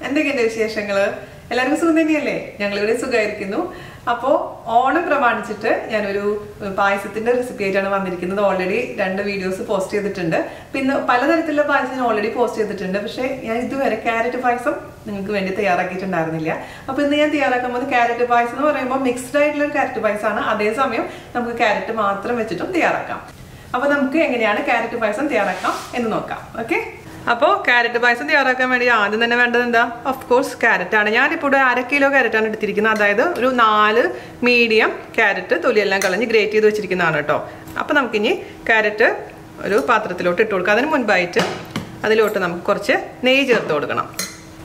എന്തൊക്കെയുണ്ട് വിശേഷങ്ങള്? എല്ലാവർക്കും സുഖം തന്നെയല്ലേ? ഞങ്ങളിവിടെ സുഖമായിരിക്കുന്നു. അപ്പോൾ ഓണം പ്രമാണിച്ചിട്ട് ഞാനൊരു പായസത്തിന്റെ റെസിപ്പി ആയിട്ടാണ് വന്നിരിക്കുന്നത്. ഓൾറെഡി 2 വീഡിയോസ് പോസ്റ്റ് ചെയ്തിട്ടുണ്ട്. പിന്നെ പലതരത്തിലുള്ള പായസം ഞാൻ ഓൾറെഡി പോസ്റ്റ് ചെയ്തിട്ടുണ്ട്. പക്ഷേ ഞാൻ ഇതുവരെ ക്യാരറ്റ് പായസം നിങ്ങൾക്ക് വേണ്ടി തയ്യാറാക്കിയിട്ടുണ്ടായിരുന്നില്ല. അപ്പോൾ ഇന്ന് ഞാൻ തയ്യാറാക്കുമ്പോൾ ക്യാരറ്റ് പായസം എന്ന് പറയുമ്പോൾ മിക്സ്ഡ് ആയിട്ടുള്ള ഒരു ക്യാരറ്റ് പായസമാണ്. അതേസമയം നമുക്ക് ക്യാരറ്റ് മാത്രം വെച്ചിട്ടും തയ്യാറാക്കാം. അപ്പോൾ നമുക്ക് എങ്ങനെയാണ് ക്യാരറ്റ് പായസം തയ്യാറാക്കാം എന്ന് നോക്കാം. ഓക്കെ, അപ്പോൾ ക്യാരറ്റ് പായസം തയ്യാറാക്കാൻ വേണ്ടി ആദ്യം തന്നെ വേണ്ടത് എന്താ? ഓഫ് കോഴ്സ് ക്യാരറ്റ് ആണ്. ഞാനിപ്പോൾ ഇവിടെ 1/2 കിലോ ക്യാരറ്റാണ് എടുത്തിരിക്കുന്നത്. അതായത് ഒരു 4 മീഡിയം ക്യാരറ്റ് തൊലിയെല്ലാം കളഞ്ഞ് ഗ്രേറ്റ് ചെയ്ത് വെച്ചിരിക്കുന്നതാണ് കേട്ടോ. അപ്പോൾ നമുക്കിനി ക്യാരറ്റ് ഒരു പാത്രത്തിലോട്ട് ഇട്ട് കൊടുക്കാം. അതിന് മുൻപായിട്ട് അതിലോട്ട് നമുക്ക് കുറച്ച് നെയ്യ് ചേർത്ത് കൊടുക്കണം.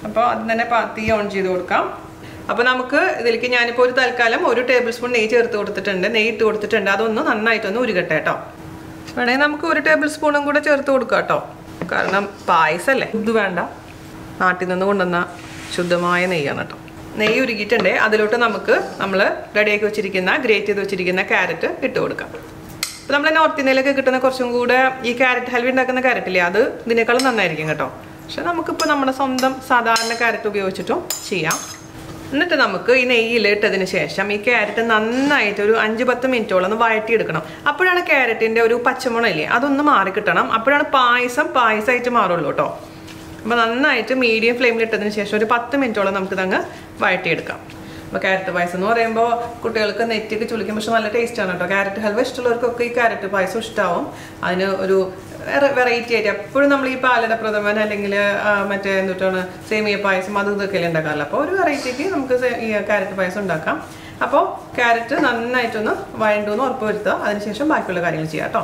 അപ്പോൾ അത് തന്നെ തീ ഓൺ ചെയ്ത് കൊടുക്കാം. അപ്പോൾ നമുക്ക് ഇതിലേക്ക് ഞാനിപ്പോൾ ഒരു തൽക്കാലം 1 ടേബിൾ സ്പൂൺ നെയ്യ് ചേർത്ത് കൊടുത്തിട്ടുണ്ട്, നെയ്യ് ഇട്ട് കൊടുത്തിട്ടുണ്ട്. അതൊന്ന് നന്നായിട്ടൊന്ന് ഉരുകട്ടെ കേട്ടോ. വേണമെങ്കിൽ നമുക്ക് 1 ടേബിൾ സ്പൂണും കൂടെ ചേർത്ത് കൊടുക്കാം കേട്ടോ. കാരണം പായസമല്ലേ, ഇത് വേണ്ട, നാട്ടിൽ നിന്ന് കൊണ്ടുവന്ന ശുദ്ധമായ നെയ്യാണ് കേട്ടോ. നെയ്യ് ഉരുകിയിട്ടുണ്ട്. അതിലോട്ട് നമുക്ക് നമ്മൾ റെഡിയാക്കി വെച്ചിരിക്കുന്ന ഗ്രേറ്റ് ചെയ്ത് വെച്ചിരിക്കുന്ന ക്യാരറ്റ് ഇട്ട് കൊടുക്കാം. അപ്പോൾ നമ്മൾ നോർത്ത് ഇന്ത്യയിലൊക്കെ കിട്ടുന്ന കുറച്ചും കൂടെ ഈ ക്യാരറ്റ് ഹൽവ ഉണ്ടാക്കുന്ന ക്യാരറ്റില്ലേ, അത് ഇതിനേക്കാളും നന്നായിരിക്കും കേട്ടോ. പക്ഷെ നമുക്കിപ്പോൾ നമ്മുടെ സ്വന്തം സാധാരണ ക്യാരറ്റ് ഉപയോഗിച്ചിട്ടും ചെയ്യാം. എന്നിട്ട് നമുക്ക് ഈ നെയ്യിൽ ഇട്ടതിന് ശേഷം ഈ ക്യാരറ്റ് നന്നായിട്ട് ഒരു 5-10 മിനിറ്റോളം ഒന്ന് വഴറ്റിയെടുക്കണം. അപ്പോഴാണ് ക്യാരറ്റിൻ്റെ ഒരു പച്ചമുളകില്ലേ അതൊന്ന് മാറിക്കിട്ടണം. അപ്പോഴാണ് പായസമായിട്ട് മാറുള്ളൂ കേട്ടോ. അപ്പോൾ നന്നായിട്ട് മീഡിയം ഫ്ലെയിമിൽ ഇട്ടതിന് ശേഷം ഒരു 10 മിനിറ്റോളം നമുക്കിതങ്ങ് വഴറ്റിയെടുക്കാം. അപ്പോൾ ക്യാരറ്റ് പായസം എന്ന് പറയുമ്പോൾ കുട്ടികൾക്ക് നെറ്റിക്ക് ചുളിക്കും, പക്ഷെ നല്ല ടേസ്റ്റാണ് കേട്ടോ. ക്യാരറ്റ് ഹൽവ ഇഷ്ടമുള്ളവർക്കൊക്കെ ഈ ക്യാരറ്റ് പായസം ഇഷ്ടമാവും. അതിന് ഒരു വെറൈറ്റി ആയിട്ട് എപ്പോഴും നമ്മൾ ഈ പാലട പ്രഥമൻ അല്ലെങ്കിൽ മറ്റേ എന്തിട്ടാണ് സേമിയ പായസം അത് ഇതൊക്കെയല്ലേ ഉണ്ടാക്കാറില്ല. അപ്പോൾ ഒരു വെറൈറ്റിക്ക് നമുക്ക് ഈ ക്യാരറ്റ് പായസം ഉണ്ടാക്കാം. അപ്പോൾ ക്യാരറ്റ് നന്നായിട്ടൊന്ന് വഴണ്ടുമെന്ന് ഉറപ്പ് വരുത്തുക. അതിനുശേഷം ബാക്കിയുള്ള കാര്യങ്ങൾ ചെയ്യാം കേട്ടോ.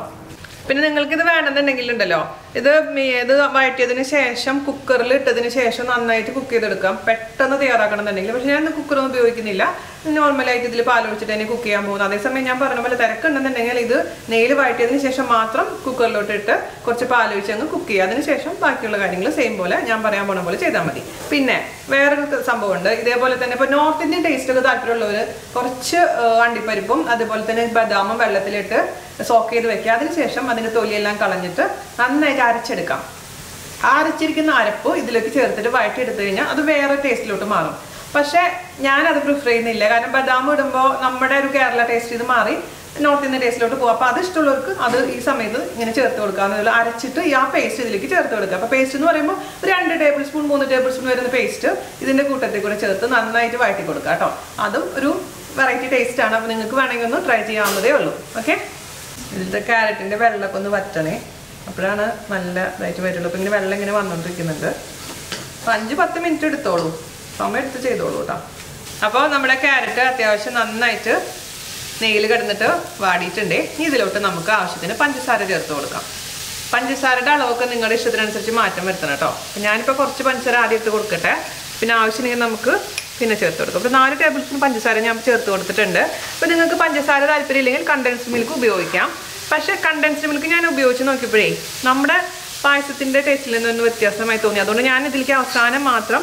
പിന്നെ നിങ്ങൾക്ക് ഇത് വേണമെന്നുണ്ടെങ്കിൽ ഉണ്ടല്ലോ, ഇത് വഴറ്റിയതിന് ശേഷം കുക്കറിൽ ഇട്ടതിന് ശേഷം നന്നായിട്ട് കുക്ക് ചെയ്തെടുക്കാം. പെട്ടെന്ന് തയ്യാറാക്കണം എന്നുണ്ടെങ്കിൽ. പക്ഷെ ഞാൻ കുക്കറൊന്നും ഉപയോഗിക്കുന്നില്ല, നോർമലായിട്ട് ഇതിൽ പാലൊഴിച്ചിട്ട് തന്നെ കുക്ക് ചെയ്യാൻ പോകുന്നത്. അതേസമയം ഞാൻ പറഞ്ഞ പോലെ തിരക്കുണ്ടെന്നുണ്ടെങ്കിൽ ഇത് നെയ്യിൽ വഴറ്റിയതിന് ശേഷം മാത്രം കുക്കറിലോട്ട് ഇട്ട് കുറച്ച് പാലൊഴിച്ച് അങ്ങ് കുക്ക് ചെയ്യുക. അതിന് ശേഷം ബാക്കിയുള്ള കാര്യങ്ങൾ സെയിം പോലെ ഞാൻ പറയാൻ പോണ പോലെ ചെയ്താൽ മതി. പിന്നെ വേറൊരു സംഭവമുണ്ട്. ഇതേപോലെ തന്നെ ഇപ്പോൾ നോർത്ത് ഇന്ത്യൻ ടേസ്റ്റൊക്കെ താല്പര്യമുള്ളവർ കുറച്ച് അണ്ടിപ്പരിപ്പും അതുപോലെ തന്നെ ബദാമും വെള്ളത്തിലിട്ട് സോക്ക് ചെയ്ത് വെക്കുക. അതിനുശേഷം അതിൻ്റെ തൊലിയെല്ലാം കളഞ്ഞിട്ട് നന്നായിട്ട് അരച്ചെടുക്കാം. അരച്ചിരിക്കുന്ന അരപ്പ് ഇതിലേക്ക് ചേർത്തിട്ട് വഴറ്റിയെടുത്തു കഴിഞ്ഞാൽ അത് വേറെ ടേസ്റ്റിലോട്ട് മാറും. പക്ഷേ ഞാനത് പ്രിഫർ ചെയ്യുന്നില്ല. കാരണം ബദാം ഇടുമ്പോൾ നമ്മുടെ ഒരു കേരള ടേസ്റ്റ് ഇത് മാറി നോർത്ത് ഇന്ത്യൻ ടേസ്റ്റിലോട്ട് പോകും. അപ്പോൾ അത് ഇഷ്ടമുള്ളവർക്ക് അത് ഈ സമയത്ത് ഇങ്ങനെ ചേർത്ത് കൊടുക്കുക. അതുപോലെ അരച്ചിട്ട് ആ പേസ്റ്റ് ഇതിലേക്ക് ചേർത്ത് കൊടുക്കുക. അപ്പോൾ പേസ്റ്റ് എന്ന് പറയുമ്പോൾ 2 ടേബിൾ സ്പൂൺ 3 ടേബിൾ സ്പൂൺ വരുന്ന പേസ്റ്റ് ഇതിൻ്റെ കൂട്ടത്തിൽ കൂടെ ചേർത്ത് നന്നായിട്ട് വഴറ്റി കൊടുക്കുക കേട്ടോ. അതും ഒരു വെറൈറ്റി ടേസ്റ്റാണ്. അപ്പോൾ നിങ്ങൾക്ക് വേണമെങ്കിൽ ഒന്ന് ട്രൈ ചെയ്യാവുന്നതേ ഉള്ളൂ. ഓക്കെ, ഇതിലത്തെ ക്യാരറ്റിൻ്റെ വെള്ളമൊക്കെ ഒന്ന് വറ്റണേ, അപ്പോഴാണ് നല്ല ഇതായിട്ട് വരുള്ളൂ. അപ്പോൾ ഇങ്ങനെ വെള്ളം ഇങ്ങനെ വന്നുകൊണ്ടിരിക്കുന്നുണ്ട്. 5-10 മിനിറ്റ് എടുത്തോളൂ, സമയം എടുത്ത് ചെയ്തോളൂ കേട്ടോ. അപ്പോൾ നമ്മുടെ ക്യാരറ്റ് അത്യാവശ്യം നന്നായിട്ട് നെയ്യിൽ കിടന്നിട്ട് വാടിയിട്ടുണ്ട്. ഇനി ഇതിലോട്ട് നമുക്ക് ആവശ്യത്തിന് പഞ്ചസാര ചേർത്ത് കൊടുക്കാം. പഞ്ചസാരയുടെ അളവൊക്കെ നിങ്ങളുടെ ഇഷ്ടത്തിനനുസരിച്ച് മാറ്റം വരുത്തണം കേട്ടോ. ഞാനിപ്പോൾ കുറച്ച് പഞ്ചസാര ആദ്യം ഇട്ട് കൊടുക്കട്ടെ, പിന്നെ ആവശ്യമെങ്കിൽ നമുക്ക് പിന്നെ ചേർത്ത് കൊടുക്കും. അപ്പോൾ 4 ടേബിൾ സ്പൂൺ പഞ്ചസാര ഞാൻ ചേർത്ത് കൊടുത്തിട്ടുണ്ട്. അപ്പോൾ നിങ്ങൾക്ക് പഞ്ചസാര താല്പര്യം ഇല്ലെങ്കിൽ കണ്ടൻസ്ഡ് മിൽക്ക് ഉപയോഗിക്കാം. പക്ഷേ കണ്ടൻസ്ഡ് മിൽക്ക് ഞാൻ ഉപയോഗിച്ച് നോക്കിയപ്പോഴേ നമ്മുടെ പായസത്തിൻ്റെ ടേസ്റ്റിൽ നിന്നൊന്ന് വ്യത്യാസമായി തോന്നി. അതുകൊണ്ട് ഞാൻ ഇതിലേക്ക് അവസാനം മാത്രം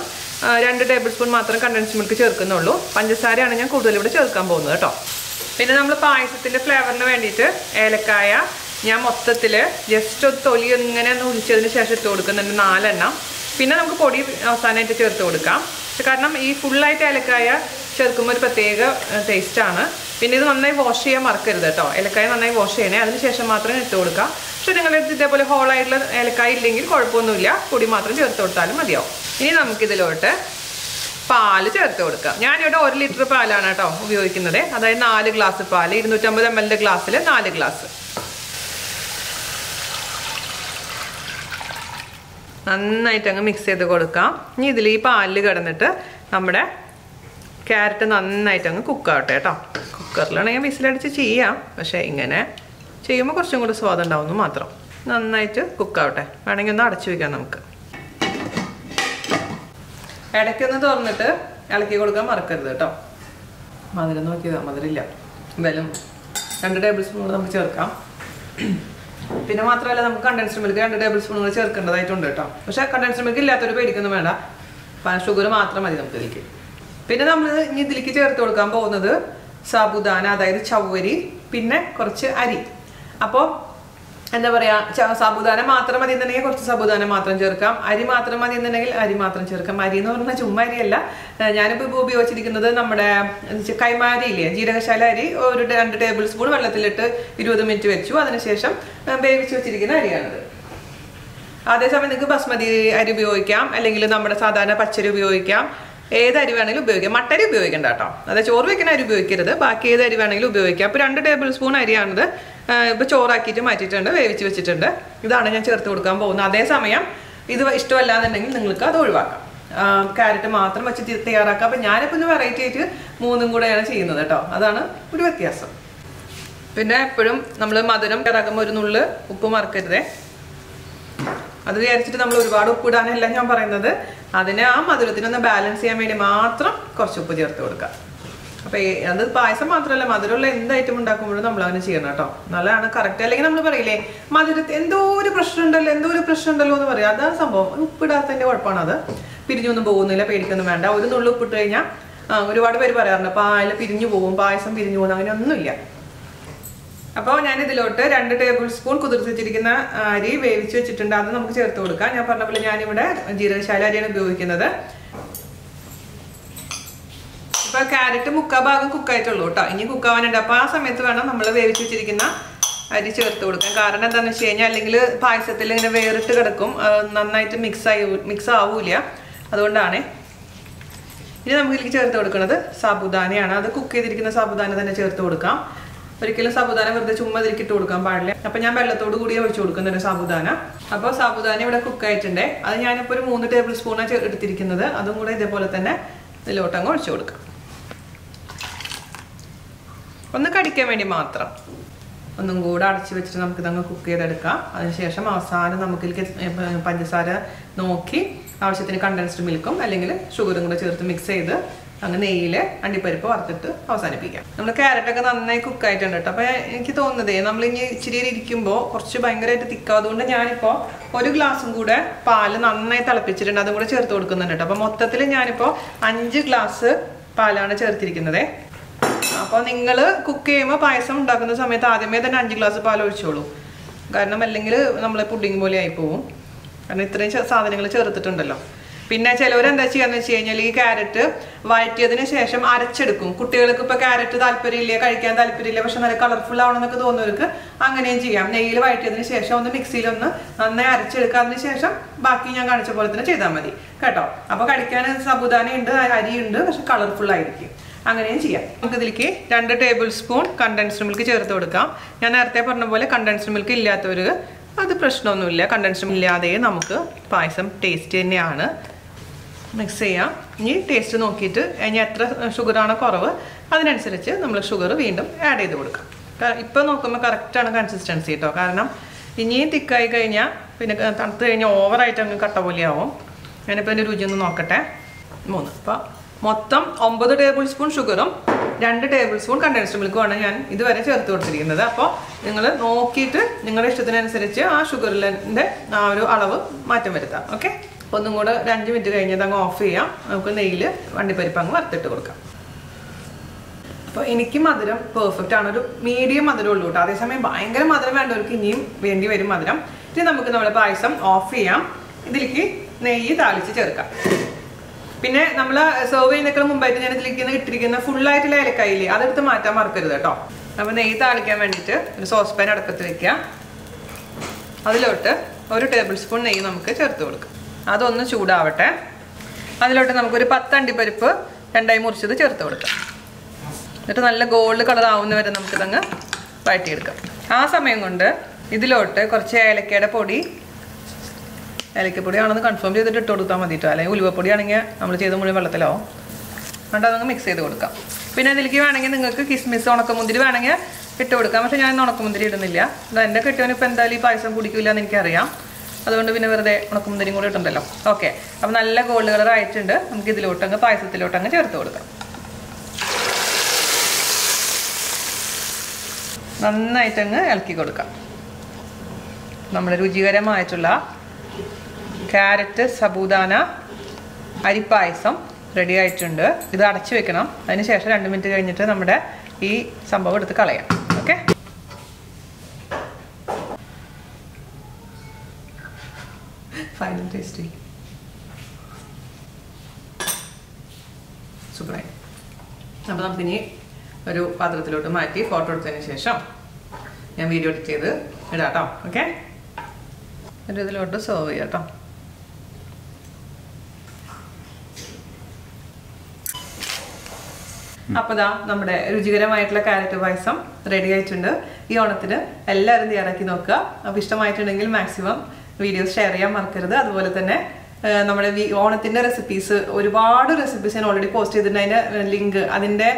2 ടേബിൾ സ്പൂൺ മാത്രം കണ്ടൻസ്ഡ് മിൽക്ക് ചേർക്കുന്നുള്ളൂ. പഞ്ചസാരയാണ് ഞാൻ കൂടുതൽ ഇവിടെ ചേർക്കാൻ പോകുന്നത് കേട്ടോ. പിന്നെ നമ്മൾ പായസത്തിൻ്റെ ഫ്ലേവറിന് വേണ്ടിയിട്ട് ഏലക്കായ ഞാൻ മൊത്തത്തിൽ ജസ്റ്റ് ഒരു തൊലി ഇങ്ങനെ ഒന്ന് ഒഴിച്ചതിന് ശേഷം ഇട്ട് കൊടുക്കുന്നുണ്ട് 4 എണ്ണം. പിന്നെ നമുക്ക് പൊടി അവസാനമായിട്ട് ചേർത്ത് കൊടുക്കാം. കാരണം ഈ ഫുള്ളായിട്ട് ഏലക്കായ ചേർക്കുമ്പോൾ ഒരു പ്രത്യേക ടേസ്റ്റാണ്. പിന്നെ ഇത് നന്നായി വാഷ് ചെയ്യാൻ മറക്കരുത് കേട്ടോ. ഏലക്കായ നന്നായി വാഷ് ചെയ്യണേ, അതിന് ശേഷം മാത്രം ഇട്ട് കൊടുക്കുക. പക്ഷേ നിങ്ങളുടെ ഇതേപോലെ ഹോളായിട്ടുള്ള ഏലക്കായ ഇല്ലെങ്കിൽ കുഴപ്പമൊന്നുമില്ല, പൊടി മാത്രം ചേർത്ത് കൊടുത്താലും മതിയാവും. ഇനി നമുക്കിതിലോട്ട് പാല് ചേർത്ത് കൊടുക്കാം. ഞാനിവിടെ 1 ലിറ്റർ പാലാണ് കേട്ടോ ഉപയോഗിക്കുന്നത്. അതായത് 4 ഗ്ലാസ് പാല്, 250 ml ഗ്ലാസ്സിൽ 4 ഗ്ലാസ്. നന്നായിട്ട് അങ്ങ് മിക്സ് ചെയ്ത് കൊടുക്കാം. ഇനി ഇതിൽ ഈ പാലിൽ കിടന്നിട്ട് നമ്മുടെ ക്യാരറ്റ് നന്നായിട്ട് അങ്ങ് കുക്കാവട്ടെ കേട്ടോ. കുക്കറിലാണെങ്കിൽ വിസിലടിച്ച് ചെയ്യാം, പക്ഷേ ഇങ്ങനെ ചെയ്യുമ്പോൾ കുറച്ചും കൂടി സ്വാദം ഉണ്ടാവുന്നു മാത്രം. നന്നായിട്ട് കുക്കാവട്ടെ. വേണമെങ്കിൽ ഒന്ന് അടച്ചു വയ്ക്കാം നമുക്ക്. ഇടയ്ക്കൊന്ന് തുറന്നിട്ട് ഇളക്കി കൊടുക്കാൻ മറക്കരുത് കേട്ടോ. മധുരം നോക്കിയതാ, മധുരമില്ല. എന്തായാലും 2 ടേബിൾ സ്പൂൺ കൂടെ നമുക്ക് ചേർക്കാം. പിന്നെ മാത്രമല്ല നമുക്ക് കണ്ടൻസ്ഡ് മിൽക്ക് 2 ടേബിൾ സ്പൂൺ കൂടെ ചേർക്കേണ്ടതായിട്ടുണ്ട് കേട്ടോ. പക്ഷേ കണ്ടൻസ്ഡ് മിൽക്ക് ഇല്ലാത്തൊരു പേടിക്കൊന്നും വേണ്ട, ഷുഗർ മാത്രം മതി നമുക്ക് ഇതിലേക്ക്. പിന്നെ നമ്മൾ ഇനി ഇതിലേക്ക് ചേർത്ത് കൊടുക്കാൻ പോകുന്നത് സാബുദാന, അതായത് ചവ്വരി, പിന്നെ കുറച്ച് അരി. അപ്പോൾ എന്താ പറയുക, സാബുദാന മാത്രം മതി എന്നുണ്ടെങ്കിൽ കുറച്ച് സാബുദാന മാത്രം ചേർക്കാം, അരി മാത്രം മതി എന്നുണ്ടെങ്കിൽ അരി മാത്രം ചേർക്കാം. അരി എന്ന് പറഞ്ഞാൽ ചുമ്മാ അരിയല്ല, ഞാനിപ്പോൾ ഇപ്പോൾ ഉപയോഗിച്ചിരിക്കുന്നത് നമ്മുടെ കൈമ അരിയില്ലേ, ജീരകശാല അരി ഒരു 2 ടേബിൾ സ്പൂൺ വെള്ളത്തിലിട്ട് 20 മിനിറ്റ് വെച്ചു. അതിനുശേഷം വേവിച്ച് വെച്ചിരിക്കുന്ന അരിയാണിത്. അതേസമയം നിങ്ങൾക്ക് ബസ്മതി അരി ഉപയോഗിക്കാം, അല്ലെങ്കിൽ നമ്മുടെ സാധാരണ പച്ചരി ഉപയോഗിക്കാം, ഏത് അരി വേണമെങ്കിലും ഉപയോഗിക്കാം. മട്ടരി ഉപയോഗിക്കണ്ട കേട്ടോ, അതായത് ചോറ് വെക്കുന്ന അരി ഉപയോഗിക്കരുത്, ബാക്കി ഏത് അരി വേണമെങ്കിലും ഉപയോഗിക്കാം. അപ്പോൾ 2 ടേബിൾ സ്പൂൺ അരിയാണിത് ഇപ്പോൾ ചോറാക്കിയിട്ട് മാറ്റിയിട്ടുണ്ട്, വേവിച്ച് വെച്ചിട്ടുണ്ട്. ഇതാണ് ഞാൻ ചേർത്ത് കൊടുക്കാൻ പോകുന്നത്. അതേസമയം ഇത് ഇഷ്ടമല്ല എന്നുണ്ടെങ്കിൽ നിങ്ങൾക്ക് അത് ഒഴിവാക്കാം, ക്യാരറ്റ് മാത്രം വെച്ച് തയ്യാറാക്കാം. അപ്പം ഞാനിപ്പോൾ ഒന്ന് വെറൈറ്റി ആയിട്ട് 3 കൂടെയാണ് ചെയ്യുന്നത് കേട്ടോ, അതാണ് ഒരു വ്യത്യാസം. പിന്നെ എപ്പോഴും നമ്മൾ മധുരം ഇറക്കുമ്പോൾ ഒരു നുള്ള് ഉപ്പ് മറക്കരുതേ. അത് വിചാരിച്ചിട്ട് നമ്മൾ ഒരുപാട് ഉപ്പ് ഇടാനല്ല ഞാൻ പറയുന്നത്, അതിനെ ആ മധുരത്തിനൊന്ന് ബാലൻസ് ചെയ്യാൻ വേണ്ടി മാത്രം കുറച്ച് ഉപ്പ് ചേർത്ത് കൊടുക്കാം. അപ്പോൾ അത് പായസം മാത്രമല്ല, മധുരമുള്ള എന്ത് ഐറ്റം ഉണ്ടാക്കുമ്പോഴും നമ്മൾ അങ്ങനെ ചെയ്യണം കേട്ടോ, നല്ലതാണ്, കറക്റ്റ്. അല്ലെങ്കിൽ നമ്മൾ പറയില്ലേ മധുരത്തിൽ എന്തോ ഒരു പ്രശ്നമുണ്ടല്ലോ എന്ന് പറയാം, അതാണ് സംഭവം. ഉപ്പിടാത്തതിൻ്റെ കുഴപ്പമാണ് അത്. പിരിഞ്ഞൊന്നും പോകുന്നില്ല, പേടിക്കൊന്നും വേണ്ട. ഒരു നുള്ളു ഉപ്പിട്ട് കഴിഞ്ഞാൽ ഒരുപാട് പേര് പറയാറുണ്ട് പാല് പിരിഞ്ഞു പോകും, പായസം പിരിഞ്ഞു പോകും, അങ്ങനെയൊന്നുമില്ല. അപ്പോൾ ഞാൻ ഇതിലോട്ട് 2 ടേബിൾ സ്പൂൺ കുതിർത്ത് വെച്ചിരിക്കുന്ന അരി വേവിച്ച് വെച്ചിട്ടുണ്ട്, അത് നമുക്ക് ചേർത്ത് കൊടുക്കാം. ഞാൻ പറഞ്ഞ പോലെ ഞാനിവിടെ ജീരകശാല അരിയാണ് ഉപയോഗിക്കുന്നത്. ഇപ്പോൾ ക്യാരറ്റ് 3/4 ഭാഗം കുക്കായിട്ടുള്ളൂ കേട്ടോ, ഇനി കുക്കാവാനുണ്ട്. അപ്പോൾ ആ സമയത്ത് വേണം നമ്മൾ വേവിച്ച് വെച്ചിരിക്കുന്ന അരി ചേർത്ത് കൊടുക്കാൻ. കാരണം എന്താണെന്ന് വെച്ച് കഴിഞ്ഞാൽ അല്ലെങ്കിൽ പായസത്തിൽ ഇങ്ങനെ വേറിട്ട് കിടക്കും, നന്നായിട്ട് മിക്സ് ആവൂല, അതുകൊണ്ടാണ്. ഇനി നമുക്ക് ഇതിലേക്ക് ചേർത്ത് കൊടുക്കുന്നത് സാബുദാനയാണ്. അത് കുക്ക് ചെയ്തിരിക്കുന്ന സാബുദാന തന്നെ ചേർത്ത് കൊടുക്കാം. ഒരിക്കലും സാബുദാന വെറുതെ ചുമ്മാ ഇതിലേക്കിട്ട് കൊടുക്കാൻ പാടില്ല. അപ്പം ഞാൻ വെള്ളത്തോട് കൂടി ഒഴിച്ചു കൊടുക്കുന്നുണ്ട് സാബുദാന. അപ്പോൾ സാബുദാന ഇവിടെ കുക്കായിട്ടുണ്ട്, അത് ഞാനിപ്പോൾ ഒരു 3 ടേബിൾ സ്പൂണാണ് എടുത്തിരിക്കുന്നത്. അതും കൂടെ ഇതേപോലെ തന്നെ ഇതിലോട്ടങ്ങ് ഒഴിച്ചു കൊടുക്കാം, ഒന്ന് കടിക്കാൻ വേണ്ടി മാത്രം. ഒന്നും കൂടെ അടച്ചു വെച്ചിട്ട് നമുക്കിതങ്ങ് കുക്ക് ചെയ്തെടുക്കാം. അതിനുശേഷം അവസാനം നമുക്കിതിലേക്ക് പഞ്ചസാര നോക്കി ആവശ്യത്തിന് കണ്ടൻസ്ഡ് മിൽക്കും അല്ലെങ്കിൽ ഷുഗറും കൂടെ ചേർത്ത് മിക്സ് ചെയ്ത് അങ്ങ് നെയ്യിൽ അണ്ടിപ്പരിപ്പ് വറുത്തിട്ട് അവസാനിപ്പിക്കാം. നമ്മൾ ക്യാരറ്റൊക്കെ നന്നായി കുക്കായിട്ടുണ്ട് കേട്ടോ. അപ്പോൾ എനിക്ക് തോന്നുന്നതേ നമ്മളിനി ഇച്ചിരി ഇരിക്കുമ്പോൾ കുറച്ച് ഭയങ്കരമായിട്ട് തിക്കാവും. അതുകൊണ്ട് ഞാനിപ്പോൾ 1 ഗ്ലാസും കൂടെ പാല് നന്നായി തിളപ്പിച്ചിട്ടുണ്ട്, അതും കൂടെ ചേർത്ത് കൊടുക്കുന്നുണ്ട് കേട്ടോ. അപ്പോൾ മൊത്തത്തിൽ ഞാനിപ്പോൾ 5 ഗ്ലാസ് പാലാണ് ചേർത്തിരിക്കുന്നത്. അപ്പോൾ നിങ്ങൾ കുക്ക് ചെയ്യുമ്പോൾ പായസം ഉണ്ടാക്കുന്ന സമയത്ത് ആദ്യമേ തന്നെ 5 ഗ്ലാസ് പാൽ ഒഴിച്ചോളൂ, കാരണം അല്ലെങ്കിൽ നമ്മൾ പുഡിങ് പോലെ ആയി പോവും, കാരണം ഇത്രയും സാധനങ്ങൾ ചേർത്തിട്ടുണ്ടല്ലോ. പിന്നെ ചിലവരെന്താ ചെയ്യാന്ന് വെച്ച് കഴിഞ്ഞാൽ ഈ ക്യാരറ്റ് വഴറ്റിയതിന് ശേഷം അരച്ചെടുക്കും. കുട്ടികൾക്ക് ഇപ്പോൾ ക്യാരറ്റ് താല്പര്യമില്ല, കഴിക്കാൻ താല്പര്യമില്ല, പക്ഷെ നല്ല കളർഫുൾ ആവണമെന്നൊക്കെ തോന്നുന്നവർക്ക് അങ്ങനെയും ചെയ്യാം. നെയ്യിൽ വഴറ്റിയതിന് ശേഷം ഒന്ന് മിക്സിയിലൊന്ന് നന്നായി അരച്ചെടുക്കുക, അതിന് ശേഷം ബാക്കി ഞാൻ കാണിച്ച പോലെ തന്നെ ചെയ്താൽ മതി കേട്ടോ. അപ്പോൾ കഴിക്കാൻ സാബുദാനയുണ്ട്, അരിയുണ്ട്, പക്ഷെ കളർഫുൾ ആയിരിക്കും. അങ്ങനെയും ചെയ്യാം. നമുക്ക് ഇതിലേക്ക് 2 ടേബിൾ സ്പൂൺ കണ്ടൻസ്ഡ് മിൽക്ക് ചേർത്ത് കൊടുക്കാം. ഞാൻ നേരത്തെ പറഞ്ഞ പോലെ കണ്ടൻസ്ഡ് മിൽക്ക് ഇല്ലാത്തവർ അത് പ്രശ്നമൊന്നുമില്ല, കണ്ടൻസ്ഡ് ഇല്ലാതെ നമുക്ക് പായസം ടേസ്റ്റ് തന്നെയാണ്. മിക്സ് ചെയ്യാം. ഇനി ടേസ്റ്റ് നോക്കിയിട്ട് ഇനി എത്ര ഷുഗറാണ് കുറവ് അതിനനുസരിച്ച് നമ്മൾ ഷുഗർ വീണ്ടും ആഡ് ചെയ്ത് കൊടുക്കാം. ഇപ്പോൾ നോക്കുമ്പോൾ കറക്റ്റാണ് കൺസിസ്റ്റൻസി കേട്ടോ, കാരണം ഇനിയും തിക്കായി കഴിഞ്ഞാൽ പിന്നെ തണുത്ത് കഴിഞ്ഞാൽ ഓവറായിട്ട് അങ്ങ് കട്ട പോലെയാവും. ഞാനിപ്പോൾ അതിൻ്റെ രുചി ഒന്ന് നോക്കട്ടെ. 3 അപ്പോൾ മൊത്തം 9 ടേബിൾ സ്പൂൺ ഷുഗറും 2 ടേബിൾ സ്പൂൺ കണ്ടൻസ്ഡ് മിൽക്കുമാണ് ഞാൻ ഇതുവരെ ചേർത്ത് കൊടുത്തിരിക്കുന്നത്. അപ്പോൾ നിങ്ങൾ നോക്കിയിട്ട് നിങ്ങളുടെ ഇഷ്ടത്തിനനുസരിച്ച് ആ ഷുഗറിൻ്റെ ആ ഒരു അളവ് മാറ്റം വരുത്താം. ഓക്കെ, ഒന്നും കൂടെ 5 മിനിറ്റ് കഴിഞ്ഞത് അങ്ങ് ഓഫ് ചെയ്യാം. നമുക്ക് നെയ്യിൽ അണ്ടിപ്പരിപ്പ് അങ്ങ് വറുത്തിട്ട് കൊടുക്കാം. അപ്പോൾ എനിക്ക് മധുരം പെർഫെക്റ്റ് ആണ്, ഒരു മീഡിയം മധുരം ഉള്ളൂ കേട്ടോ. അതേസമയം ഭയങ്കര മധുരം വേണ്ടവർക്ക് ഇനിയും വേണ്ടി വരും മധുരം. ഇനി നമുക്ക് നമ്മുടെ പായസം ഓഫ് ചെയ്യാം. ഇതിലേക്ക് നെയ്യ് താളിച്ച് ചേർക്കാം. പിന്നെ നമ്മൾ സെർവ് ചെയ്യുന്നതിനേക്കാൾ മുമ്പായിട്ട് ഞാൻ ഇതിലേക്ക് ഇട്ടിരിക്കുന്ന ഫുള്ളായിട്ടുള്ള ഏലക്കായില്ലേ, അതെടുത്ത് മാറ്റാൻ മറക്കരുത് കേട്ടോ. അപ്പോൾ നെയ്യ് താളിക്കാൻ വേണ്ടിയിട്ട് ഒരു സോസ് പാൻ അടുപ്പത്ത് വെക്കുക. അതിലോട്ട് 1 ടേബിൾ സ്പൂൺ നെയ്യ് നമുക്ക് ചേർത്ത് കൊടുക്കാം. അതൊന്ന് ചൂടാവട്ടെ. അതിലോട്ട് നമുക്കൊരു 10 അണ്ടിപ്പരിപ്പ് 2ആയി മുറിച്ചത് ചേർത്ത് കൊടുക്കാം. എന്നിട്ട് നല്ല ഗോൾഡ് കളർ ആവുന്ന വരെ നമുക്കിതങ്ങ് വഴറ്റിയെടുക്കാം. ആ സമയം കൊണ്ട് ഇതിലോട്ട് കുറച്ച് ഏലക്കയുടെ പൊടി, ഏലക്കപ്പൊടിയാണെന്ന് കൺഫേം ചെയ്തിട്ട് ഇട്ട് കൊടുത്താൽ മതി കേട്ടോ, അല്ലെങ്കിൽ ഉലുവപ്പൊടിയാണെങ്കിൽ നമ്മൾ ചെയ്ത മുഴുവൻ വെള്ളത്തിലാവും. എന്നിട്ട് അതങ്ങ് മിക്സ് ചെയ്ത് കൊടുക്കാം. പിന്നെ ഇതിലേക്ക് വേണമെങ്കിൽ നിങ്ങൾക്ക് കിസ്മിസ് ഉണക്കമുന്തിരി വേണമെങ്കിൽ ഇട്ട് കൊടുക്കാം, പക്ഷേ ഞാൻ ഉണക്കമുന്തിരി ഇടുന്നില്ല. എൻ്റെ കെട്ടിയവന് ഇപ്പോൾ എന്തായാലും ഈ പായസം കുടിക്കില്ല എന്ന് എനിക്കറിയാം, അതുകൊണ്ട് പിന്നെ വെറുതെ ഉണക്കമുന്തിരിയും കൂടി ഇട്ടുണ്ടല്ലോ. ഓക്കെ, അപ്പോൾ നല്ല ഗോൾഡ് കളർ ആയിട്ടുണ്ട്. നമുക്ക് ഇതിലോട്ടങ്ങ് പായസത്തിലോട്ടങ്ങ് ചേർത്ത് കൊടുക്കാം. നന്നായിട്ടങ്ങ് ഇളക്കി കൊടുക്കാം. നമ്മുടെ രുചികരമായിട്ടുള്ള ക്യാരറ്റ് സാബുദാന അരിപ്പായസം റെഡി ആയിട്ടുണ്ട്. ഇത് അടച്ചു വെക്കണം. അതിന് ശേഷം 2 മിനിറ്റ് കഴിഞ്ഞിട്ട് നമ്മുടെ ഈ സംഭവം എടുത്ത് കളയാം. ഓക്കെ, ഫൈനൽ ടേസ്റ്റ് സൂപ്പറായി. അപ്പോൾ നമുക്കിനി ഒരു പാത്രത്തിലോട്ട് മാറ്റി ഫോട്ടോ എടുത്തതിന് ശേഷം ഞാൻ വീഡിയോ എഡിറ്റ് ചെയ്ത് ഇടാം കേട്ടോ. ഓക്കെ, ഒരു ഇതിലോട്ട് സെർവ് ചെയ്യാം കേട്ടോ. അപ്പോൾ ദാ നമ്മുടെ രുചികരമായിട്ടുള്ള ക്യാരറ്റ് പായസം റെഡി ആയിട്ടുണ്ട്. ഈ ഓണത്തിന് എല്ലാവരും തയ്യാറാക്കി നോക്കുക. അപ്പോൾ ഇഷ്ടമായിട്ടുണ്ടെങ്കിൽ മാക്സിമം വീഡിയോസ് ഷെയർ ചെയ്യാൻ മറക്കരുത്. അതുപോലെ തന്നെ നമ്മുടെ ഓണത്തിന്റെ റെസിപ്പീസ്, ഒരുപാട് റെസിപ്പീസ് ഞാൻ ഓൾറെഡി പോസ്റ്റ് ചെയ്തിട്ടുണ്ട്. അതിന്റെ ലിങ്ക്, അതിന്റെ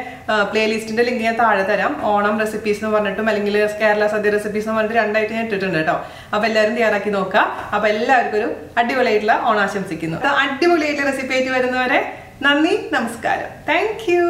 പ്ലേലിസ്റ്റിന്റെ ലിങ്ക് ഞാൻ താഴെ തരാം. ഓണം റെസിപ്പീസ് എന്ന് പറഞ്ഞിട്ടും അല്ലെങ്കിൽ കേരള സദ്യ റെസിപ്പീസ് എന്ന് പറഞ്ഞിട്ട് 2 ആയിട്ട് ഞാൻ ഇട്ടിട്ടുണ്ട് കേട്ടോ. അപ്പൊ എല്ലാവരും തയ്യാറാക്കി നോക്കുക. അപ്പൊ എല്ലാവർക്കും ഒരു അടിപൊളിയായിട്ടുള്ള ഓണം ആശംസിക്കുന്നു. അടിപൊളിയായിട്ടുള്ള റെസിപ്പി ആയിട്ട് വരുന്നവരെ നന്ദി, നമസ്കാരം. Thank you.